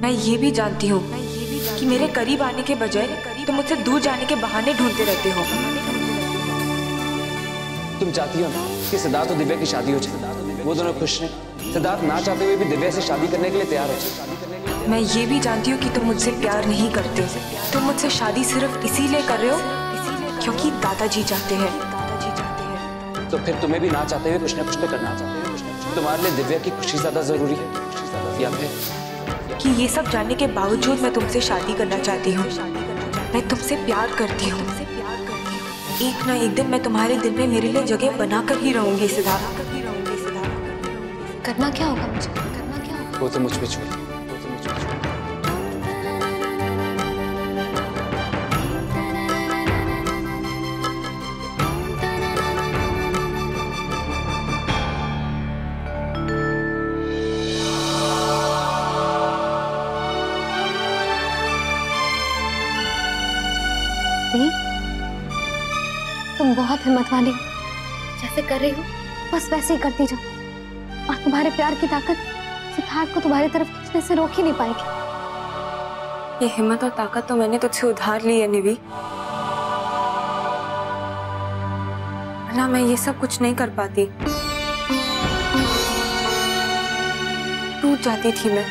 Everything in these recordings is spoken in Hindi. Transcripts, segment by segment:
मैं ये भी जानती हूँ कि मेरे करीब आने के बजाय तुम मुझसे दूर जाने के बहाने ढूंढते रहते हो। तुम चाहती हो ना कि सिद्धार्थ और दिव्या की शादी हो जाए, वो दोनों खुश हैं। सिद्धार्थ ना चाहते हुए भी दिव्या से शादी करने के लिए तैयार हो। मैं ये भी जानती हूँ कि तुम मुझसे प्यार नहीं करते। तुम मुझसे शादी सिर्फ इसीलिए कर रहे हो क्योंकि दादाजी चाहते हैं। तो फिर तुम्हें भी ना चाहते हुए कुछ ना कुछ तो करना चाहते हो। तुम्हारे लिए दिव्या की खुशी ज्यादा जरूरी है या फिर कि ये सब जानने के बावजूद मैं तुमसे शादी करना चाहती हूँ। मैं तुमसे प्यार करती हूँ। एक ना एक दिन मैं तुम्हारे दिल में मेरे लिए जगह बनाकर ही रहूंगी सिद्धार्थ। करना क्या होगा मुझे? करना क्या होगा? वो तो मुझ पे छोड़। तुम बहुत हिम्मत वाली हो। जैसे कर रही हो बस वैसे ही करती जाओ, और तुम्हारे प्यार की ताकत सिद्धार्थ को तुम्हारी तरफ खींचने से रोक ही नहीं पाएगी। ये हिम्मत और ताकत तो मैंने तुझसे उधार ली है निवी, वरना मैं ये सब कुछ नहीं कर पाती। टूट जाती थी मैं,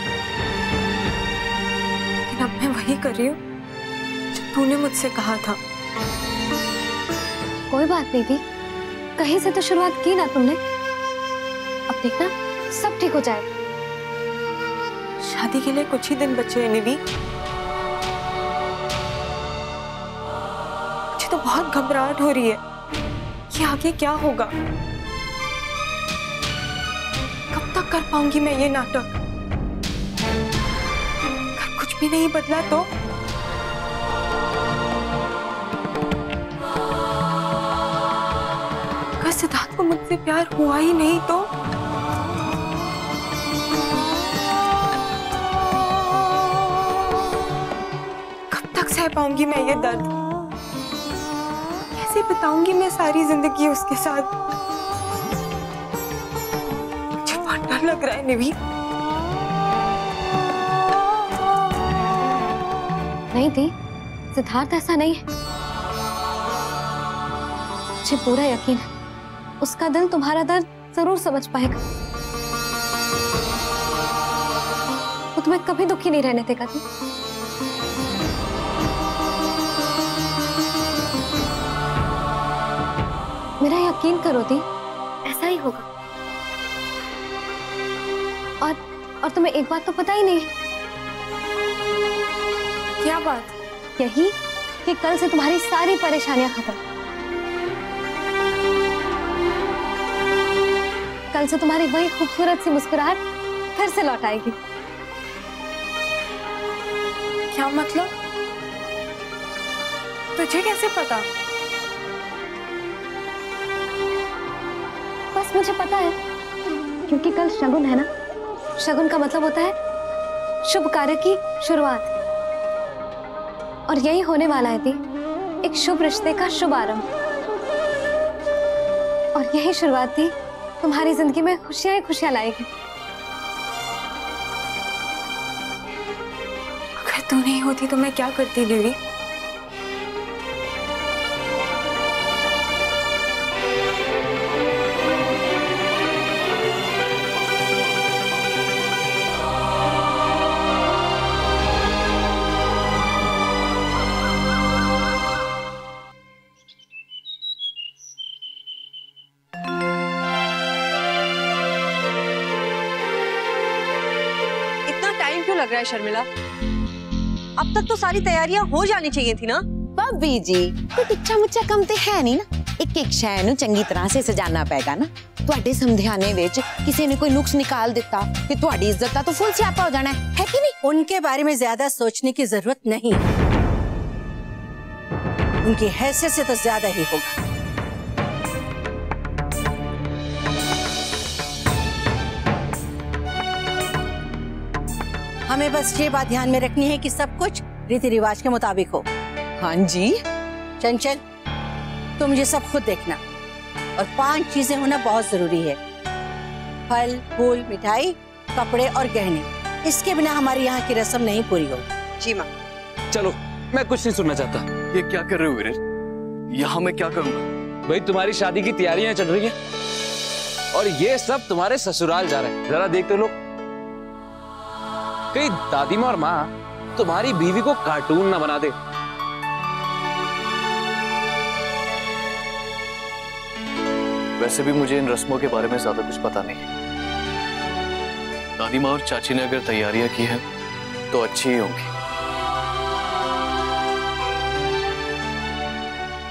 लेकिन अब मैं वही कर रही हूँ जो तूने मुझसे कहा था। कोई बात नहीं थी, कहीं से तो शुरुआत की ना तुमने। अब देखना सब ठीक हो जाएगा। शादी के लिए कुछ ही दिन बचे हैं निवी। मुझे तो बहुत घबराहट हो रही है कि आगे क्या होगा। कब तक कर पाऊंगी मैं ये नाटक? अगर कुछ भी नहीं बदला तो सिद्धार्थ को मुझसे प्यार हुआ ही नहीं तो कब तक सह पाऊंगी मैं ये दर्द? कैसे बिताऊंगी मैं सारी जिंदगी उसके साथ? मुझे बहुत डर लग रहा है निवी। नहीं थी, सिद्धार्थ ऐसा नहीं है। मुझे पूरा यकीन है उसका दिल तुम्हारा दर्द जरूर समझ पाएगा। वो तुम्हें कभी दुखी नहीं रहने देगा। मेरा यकीन करो दी, ऐसा ही होगा। और तुम्हें एक बात तो पता ही नहीं है। क्या बात? यही कि कल से तुम्हारी सारी परेशानियां खत्म। कल से तुम्हारी वही खूबसूरत सी मुस्कुराहट फिर से लौट आएगी। क्या मतलब? तुझे कैसे पता? बस मुझे पता है, क्योंकि कल शगुन है ना। शगुन का मतलब होता है शुभ कार्य की शुरुआत, और यही होने वाला है दी, एक शुभ रिश्ते का शुभ आरंभ। और यही शुरुआत थी तुम्हारी जिंदगी में खुशियां ही खुशियां लाएगी। अगर तू नहीं होती तो मैं क्या करती लिली? क्यों लग रहा है शर्मिला? अब तक तो सारी तैयारियां हो जानी चाहिए थी ना। भाभी जी, कोई किच्चा मुच्चा कम ते है नहीं ना। एक एक शय नूं चंगी तरह से सजाना पेगा ना। तुहाडे समझाने विच किसी ने कोई नुक्स निकाल दिता कि तुहाडी इज्जत का तो फुल स्यापा हो जाना है कि नहीं? उनके बारे में ज्यादा सोचने की जरूरत नहीं, उनकी हैसियत से तो ज्यादा ही होगा। हमें बस ये बात ध्यान में रखनी है कि सब कुछ रीति रिवाज के मुताबिक हो। हाँ जी। चंचल, तुम ये सब खुद देखना, और 5 चीजें होना बहुत जरूरी है। फल, फूल, मिठाई, कपड़े और गहने। इसके बिना हमारी यहाँ की रस्म नहीं पूरी हो। जी माँ। चलो, मैं कुछ नहीं सुनना चाहता। ये क्या कर रहे हो वीरेन? यहाँ मैं क्या करूँगा? भाई तुम्हारी शादी की तैयारियां चल रही हैं और ये सब तुम्हारे ससुराल जा रहे हैं। जरा देखते लोग, कहीं दादी माँ और माँ तुम्हारी बीवी को कार्टून ना बना दे। वैसे भी मुझे इन रस्मों के बारे में ज्यादा कुछ पता नहीं है। दादी माँ और चाची ने अगर तैयारियां की हैं तो अच्छी ही होंगी।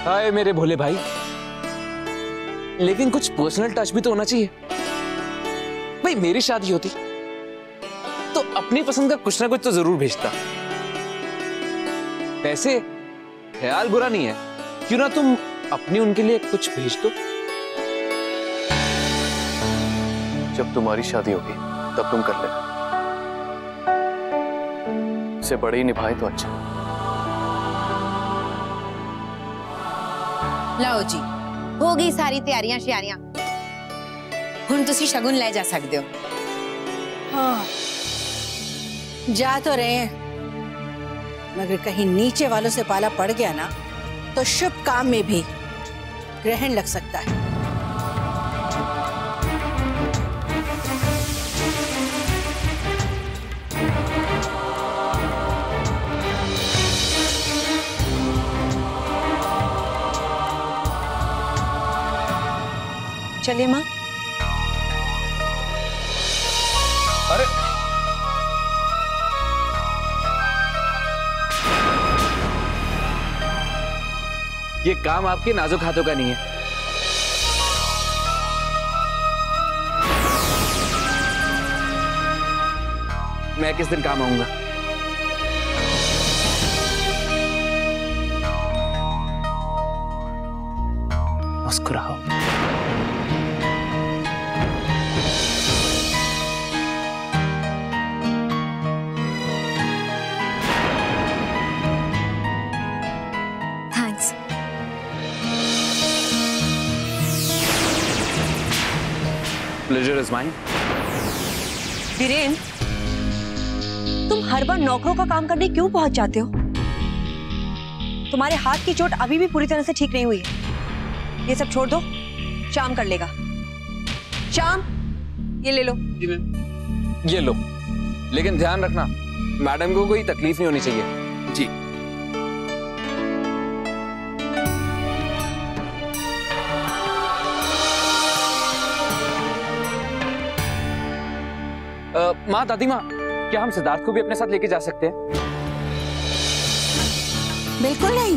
हाय मेरे भोले भाई, लेकिन कुछ पर्सनल टच भी तो होना चाहिए। भाई मेरी शादी होती तो अपनी पसंद का कुछ ना कुछ तो जरूर भेजता। वैसे ख्याल बुरा नहीं है, क्यों ना तुम अपनी उनके लिए कुछ भेज दो। जब तुम्हारी शादी होगी तब तुम कर लेना। इसे बड़े ही निभाए तो अच्छा। ਲਓ ਜੀ, ਹੋ ਗਈ ਸਾਰੀ ਤਿਆਰੀਆਂ ਸ਼ਿਆਰੀਆਂ। ਹੁਣ ਤੁਸੀਂ ਸ਼ਗੁਨ ਲੈ ਜਾ ਸਕਦੇ ਹੋ। हाँ, जा तो रहे हैं, मगर कहीं नीचे वालों से पाला पड़ गया ना तो शुभ काम में भी ग्रहण लग सकता है। चलिए माँ। अरे ये काम आपके नाजुक हाथों का नहीं है। मैं किस दिन काम आऊंगा? मुस्कुराओ। Thanks. Pleasure is mine. Viren, तुम हर बार नौकरों का काम करने क्यों पहुंच जाते हो? तुम्हारे हाथ की चोट अभी भी पूरी तरह से ठीक नहीं हुई है। ये सब छोड़ दो, शाम कर लेगा। शाम, ये ले लो। ये लो, लेकिन ध्यान रखना मैडम को कोई तकलीफ नहीं होनी चाहिए। जी। माँ, दादी माँ, क्या हम सिद्धार्थ को भी अपने साथ लेके जा सकते हैं? बिल्कुल नहीं,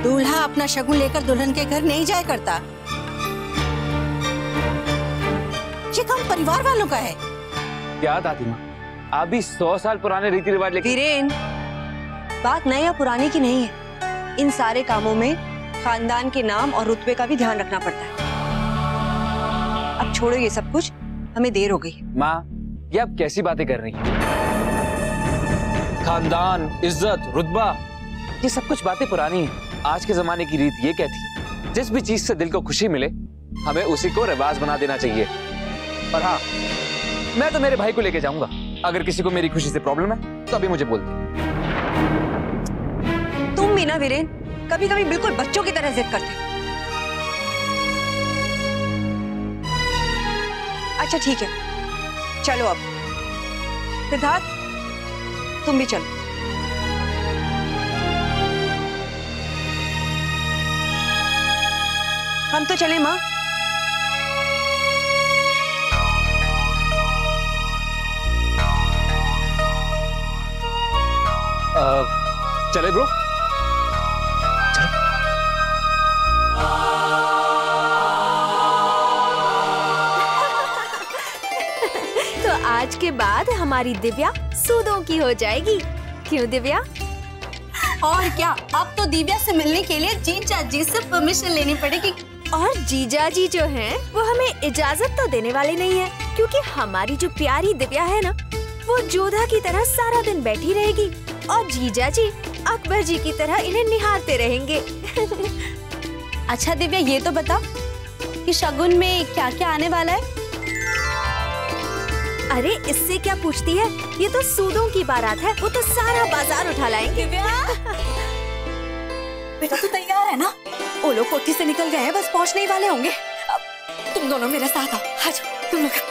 दूल्हा अपना शगुन लेकर दुल्हन के घर नहीं जाया करता। ये काम परिवार वालों का है। क्या दादी माँ, आप भी 100 साल पुराने रीति रिवाज लेके। वीरेन, बात नई या पुरानी की नहीं है। इन सारे कामों में खानदान के नाम और रुतबे का भी ध्यान रखना पड़ता है। अब छोड़ो ये सब कुछ, हमें देर हो गई। माँ, ये आप कैसी बातें कर रही हैं? खानदान, इज्जत, रुतबा, ये सब कुछ बातें पुरानी हैं। आज के जमाने की रीत ये कहती है जिस भी चीज से दिल को खुशी मिले हमें उसी को रिवाज बना देना चाहिए। और हाँ, मैं तो मेरे भाई को लेके जाऊंगा। अगर किसी को मेरी खुशी से प्रॉब्लम है तो अभी मुझे बोल दे। तुम भी ना वीरेन, कभी कभी बिल्कुल बच्चों की तरह जिद करते हो। अच्छा ठीक है, चलो अब। सिद्धार्थ, तुम भी चलो। हम तो चले माँ। चले ब्रो, चलो। तो आज के बाद हमारी दिव्या सूदों की हो जाएगी, क्यों दिव्या? और क्या, अब तो दिव्या से मिलने के लिए जीजा जी से परमिशन लेनी पड़ेगी। और जीजा जी जो हैं, वो हमें इजाजत तो देने वाले नहीं है, क्योंकि हमारी जो प्यारी दिव्या है ना, वो जोधा की तरह सारा दिन बैठी रहेगी और जीजा जी अकबर जी की तरह इन्हें निहारते रहेंगे। अच्छा दिव्या, ये तो बताओ कि शगुन में क्या क्या आने वाला है? अरे इससे क्या पूछती है, ये तो सूदों की बारात है, वो तो सारा बाजार उठा लाएंगे। बेटा तू तैयार है ना? वो लोग कोठी से निकल गए हैं, बस पहुंचने ही वाले होंगे। अब तुम दोनों मेरे साथ आओ। हाँ तुम लोग।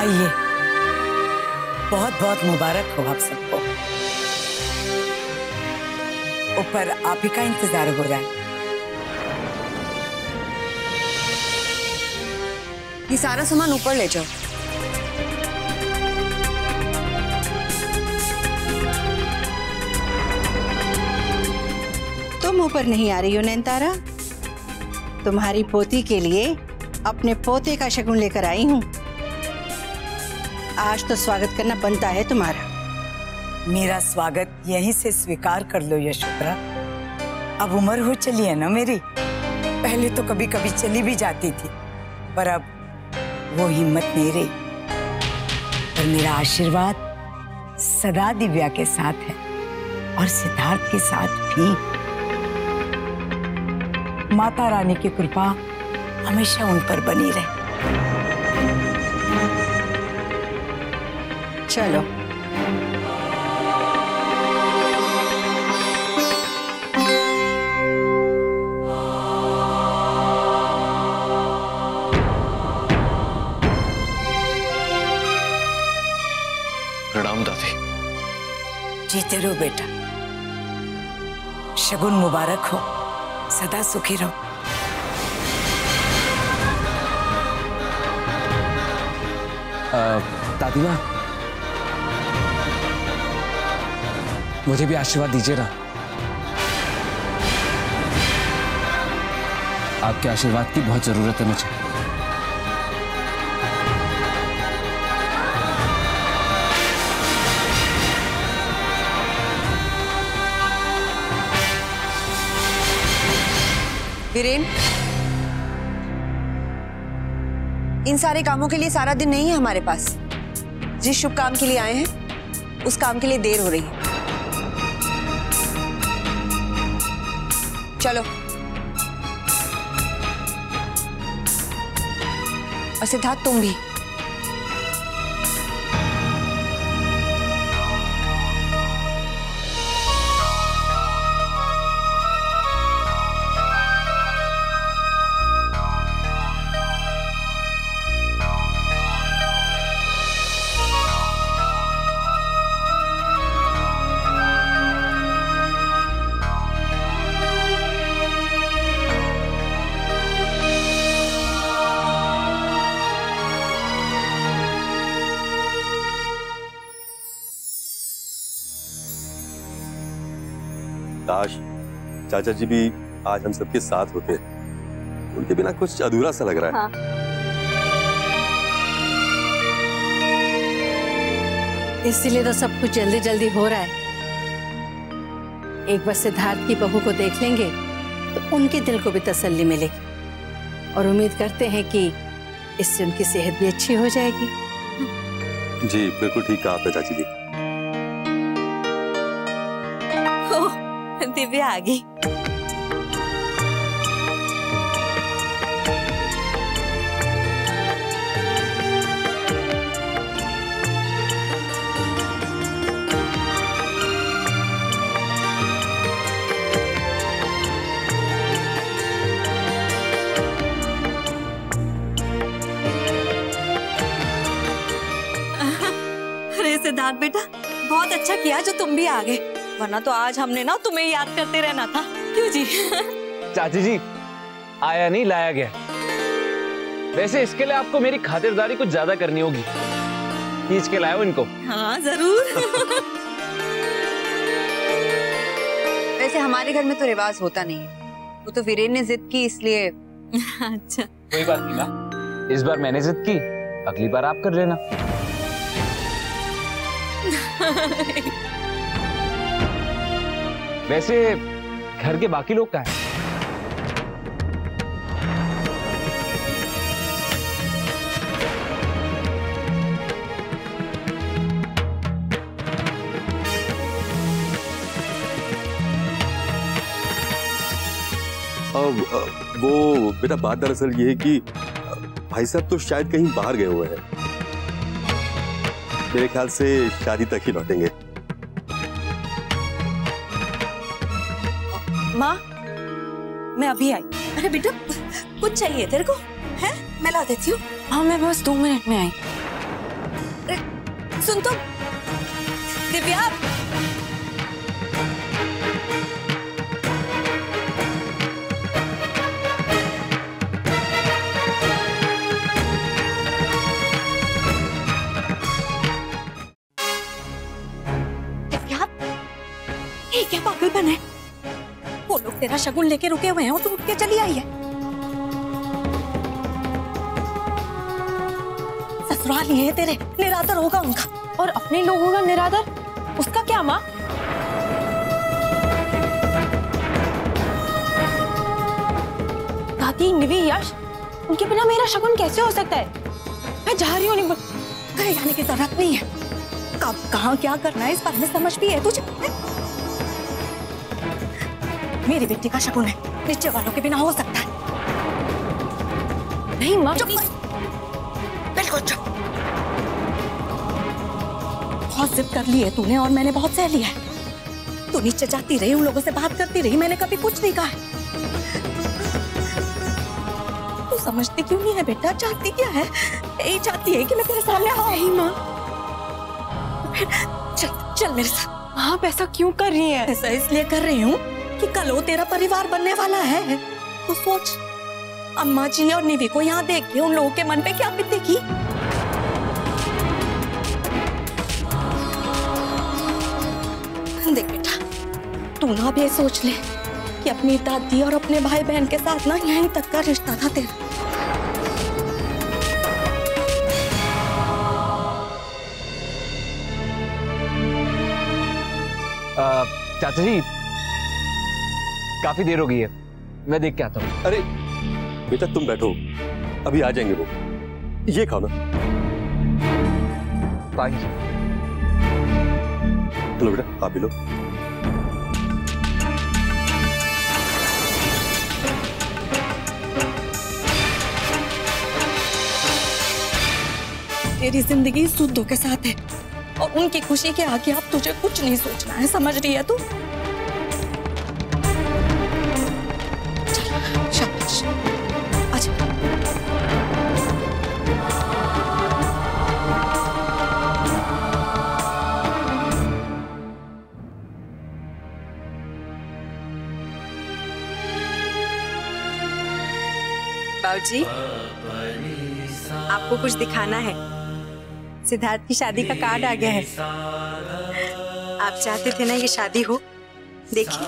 आइए, बहुत बहुत मुबारक हो आप सबको। ऊपर आप ही का इंतजार हो रहा है। ये सारा सामान ऊपर ले जाओ। तुम ऊपर नहीं आ रही हो नैनतारा? तुम्हारी पोती के लिए अपने पोते का शगुन लेकर आई हूँ। आज तो स्वागत करना बनता है तुम्हारा। मेरा स्वागत यहीं से स्वीकार कर लो यशोधरा। अब उम्र हो चली है ना मेरी। पहले तो कभी कभी चली भी जाती थी, पर अब वो हिम्मत नहीं रही। पर मेरा आशीर्वाद सदा दिव्या के साथ है और सिद्धार्थ के साथ भी। माता रानी की कृपा हमेशा उन पर बनी रहे। चलो प्रणाम दादी। जीते रहो बेटा, शगुन मुबारक हो, सदा सुखी रहो। दादी माँ, मुझे भी आशीर्वाद दीजिए ना। आपके आशीर्वाद की बहुत जरूरत है मुझे। वीरेन, इन सारे कामों के लिए सारा दिन नहीं है हमारे पास। जिस शुभ काम के लिए आए हैं उस काम के लिए देर हो रही है। चलो। और सिद्धार्थ तुम भी। काश चाचा जी भी आज हम सबके साथ होते। उनके बिना कुछ अधूरा सा लग रहा है। हाँ। इसीलिए तो सब कुछ जल्दी जल्दी हो रहा है। एक बार सिद्धार्थ की बहू को देख लेंगे तो उनके दिल को भी तसल्ली मिलेगी और उम्मीद करते हैं कि इससे उनकी सेहत भी अच्छी हो जाएगी। जी बिल्कुल ठीक कहा आपने चाची जी। दिव्या आ गई। अरे सिद्धार्थ बेटा, बहुत अच्छा किया जो तुम भी आ गए, वरना तो आज हमने ना तुम्हें याद करते रहना था। क्यों जी? चाची जी, आया नहीं लाया गया। वैसे इसके लिए आपको मेरी खातिरदारी कुछ ज्यादा करनी होगी। खींच के लाओ इनको। हाँ जरूर। वैसे हमारे घर में तो रिवाज होता नहीं है, वो तो वीरेन ने जिद की इसलिए। अच्छा कोई बात नहीं ना, इस बार मैंने जिद की, अगली बार आप कर लेना। वैसे घर के बाकी लोग कहाँ हैं? वो बेटा बात दरअसल ये है कि भाई साहब तो शायद कहीं बाहर गए हुए हैं। मेरे ख्याल से शादी तक ही लौटेंगे। माँ, मैं अभी आई। अरे बेटा, कुछ चाहिए तेरे को? है, मैं ला देती हूँ। हाँ, मैं बस 2 मिनट में आई। सुन तो दिव्या, क्या पागलपन है? वो लोग तेरा शगुन लेके रुके हुए हैं और तू उठ के चली आई है। ससुराल ये है तेरे, निरादर होगा उनका। और अपने लोगों का निरादर, उसका क्या माँ? दादी, निवी, यश, उनके बिना मेरा शगुन कैसे हो सकता है? मैं जा रही हूँ। नहीं, कहीं जाने की जरूरत नहीं है। कब कहाँ क्या करना है इस बारे में समझ भी है तुझे? मेरी बेटी का शगुन है, नीचे वालों के बिना हो सकता है? नहीं माँ, बिल्कुल चुप। बहुत जिद कर ली है तूने और मैंने बहुत सह लिया है। तू नीचे जाती रही, उन लोगों से बात करती रही, मैंने कभी कुछ नहीं कहा है। तू समझती क्यों नहीं है बेटा? चाहती क्या है? यही चाहती है कि मैं तेरे सामने आऊं। नहीं माँ, चल चल मेरे साथ। आप ऐसा क्यों कर रही हैं? ऐसा इसलिए कर रही हूँ कि कल वो तेरा परिवार बनने वाला है। तो सोच, अम्मा जी और निवी को यहाँ देख के उन लोगों के मन पे क्या बीतेगी? देख बेटा, तू ना अब ये सोच ले कि अपनी दादी और अपने भाई बहन के साथ ना यहीं तक का रिश्ता था तेरा। चाचा जी, काफी देर हो गई है, मैं देख के आता हूँ। अरे बेटा तुम बैठो, अभी आ जाएंगे वो। ये खाओ ना। चलो बेटा, आप भी लो। तेरी जिंदगी सुद्धों के साथ है और उनकी खुशी के आगे अब तुझे कुछ नहीं सोचना है, समझ रही है तू? शाबाश, आजा। बाबूजी, आपको कुछ दिखाना है। सिद्धार्थ की शादी का कार्ड आ गया है। आप चाहते थे ना ये शादी हो। देखिए,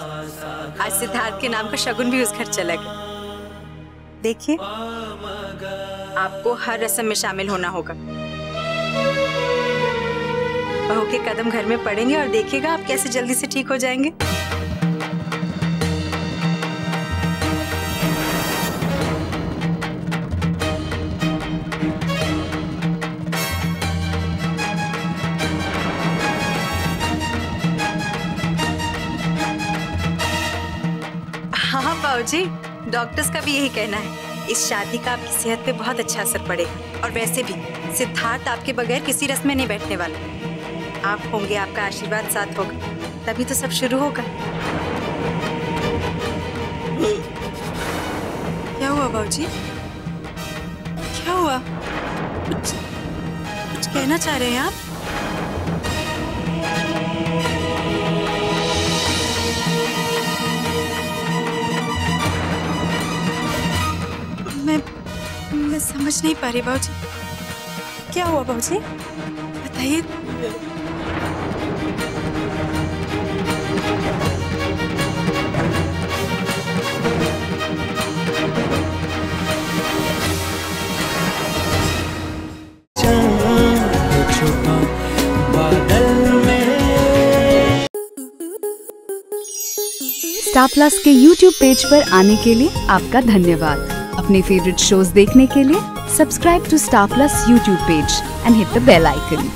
आज सिद्धार्थ के नाम का शगुन भी उस घर चला गया। देखिए, आपको हर रस्म में शामिल होना होगा। बहू के कदम घर में पड़ेंगे और देखिएगा आप कैसे जल्दी से ठीक हो जाएंगे। हाँ बाबूजी, डॉक्टर्स का भी यही कहना है। इस शादी का आपकी सेहत पे बहुत अच्छा असर पड़ेगा। और वैसे भी सिद्धार्थ आपके बगैर किसी रस्म में नहीं बैठने वाला। आप होंगे, आपका आशीर्वाद साथ होगा, तभी तो सब शुरू होगा। क्या हुआ बाबूजी? क्या हुआ? कुछ कहना चाह रहे हैं आप? मैं समझ नहीं पा रही बाबूजी। क्या हुआ बाबूजी? बताइए। छुपा बादल स्टार प्लस के YouTube पेज पर आने के लिए आपका धन्यवाद। अपने फेवरेट शोज देखने के लिए subscribe to Star Plus YouTube page and hit the bell icon.